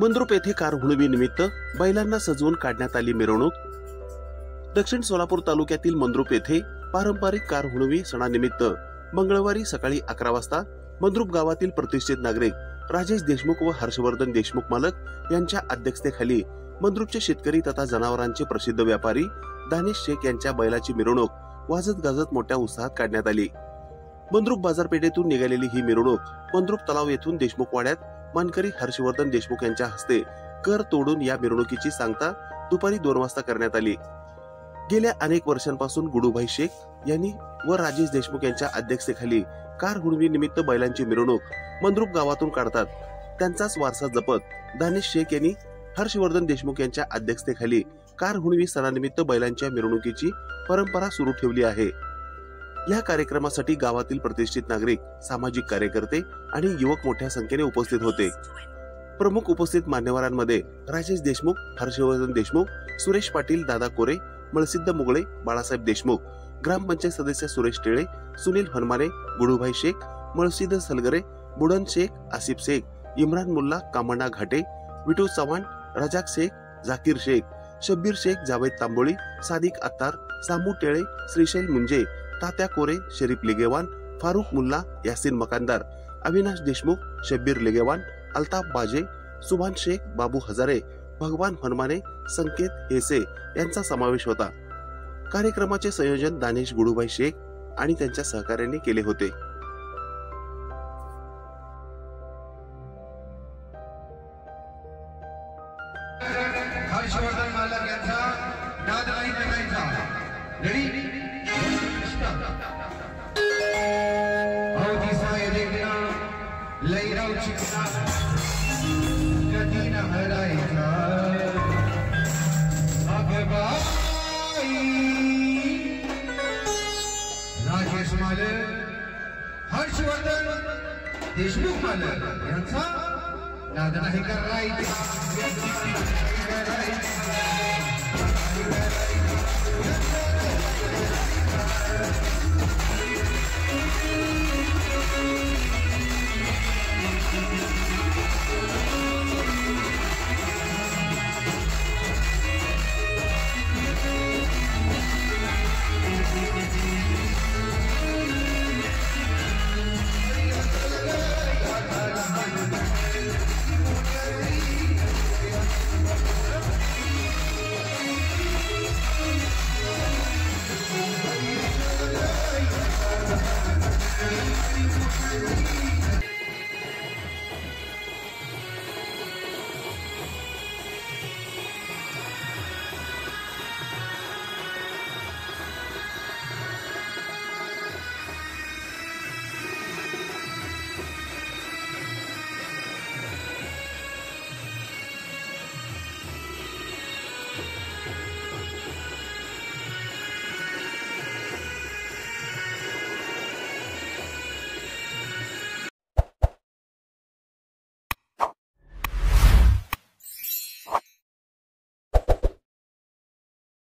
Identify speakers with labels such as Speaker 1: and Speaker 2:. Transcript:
Speaker 1: मंद्रुप येथे कार हुणवी निमित्त बैलांना सजवून काढण्यात आली मिरवणूक। दक्षिण सोलापूर तालुक्यातील मंद्रुप येथे पारंपरिक कार हुणवी सणानिमित्त मंगळवारी सकाळी 11 वाजता मंद्रुप गावातील प्रतिष्ठित नागरिक राजेश देशमुख व हर्षवर्धन देशमुख मालक यांच्या अध्यक्षतेखाली मंद्रुपचे शेतकरी तथा जनावरांचे प्रसिद्ध व्यापारी दानिश शेख यांच्या बैलाची मिरवणूक वाजत गाजत मोठ्या उत्साहात काढण्यात आली। मंद्रुप बाजारपेठेतून निघालेली ही मिरवणूक मंद्रुप तलाव येथून देशमुख वाड्यात मानकरी हर्षवर्धन देशमुख यांच्या हस्ते कर तोडून या मिरवणुकीची सांगता दुपारी 2 वाजता करण्यात आली। गेल्या अनेक वर्षांपासून गुडूभाई शेख यांनी व राजेश देशमुख यांच्या अध्यक्षतेखाली कार हुणवी निमित्त बैलांची मिरवणूक मंद्रुप गावातून काढतात। त्यांचाच वारसा जपत दानिश शेख यांनी हर्षवर्धन देशमुख यांच्या अध्यक्षतेखाली कार हुणवी सणानिमित्त बैलांच्या मिरवणुकीची परंपरा सुरू ठेवली आहे। या कार्यक्रमासाठी गावातील प्रतिष्ठित नागरिक, सामाजिक कार्यकर्ते आणि युवक मोठ्या संख्येने उपस्थित होते। प्रमुख उपस्थित मान्यवरांमध्ये राजेश देशमुख, हर्षवर्धन देशमुख, सुरेश पाटील, दादा कोरे, मळसिद्ध मुगळे, बाळासाहेब देशमुख, ग्रामपंचायत सदस्य सुरेश टेळे, सुनील हनमाने, गुडूभाई शेख, मळसिद्ध सलगरे, बुडन शेख, आसिफ शेख, इम्रान मुल्ला, कामण्णा घाटे, विठू चव्हाण, रजाक शेख, जाकीर शेख, शब्बीर शेख, जावेद तांबोळी, सादिक अत्तार, सामू टेळे, श्रीशैल मुंजे, तात्या कोरे, शरीफ लिगेवान, फारुख मुल्ला, यासीन मकानदार, अविनाश देशमुख, शब्बीर लिगेवान, अल्ताफ बाजे, सुभान शेख, बाबू हजारे, भगवान हनमाने, संकेत हेसे यांचा समावेश होता। कार्यक्रमाचे संयोजन दानिश गुडूभाई शेख आणि त्यांच्या सहकार्याने केले होते।
Speaker 2: हर्षवर्धन मालक यांचा नाद नाही करायचा। रेडी दिसाय देखना लैराव चिकना कधी न हरायचा अगबाई। राजेश मालक, हर्षवर्धन देशमुख मालक यांचा नाद नाही करायचा।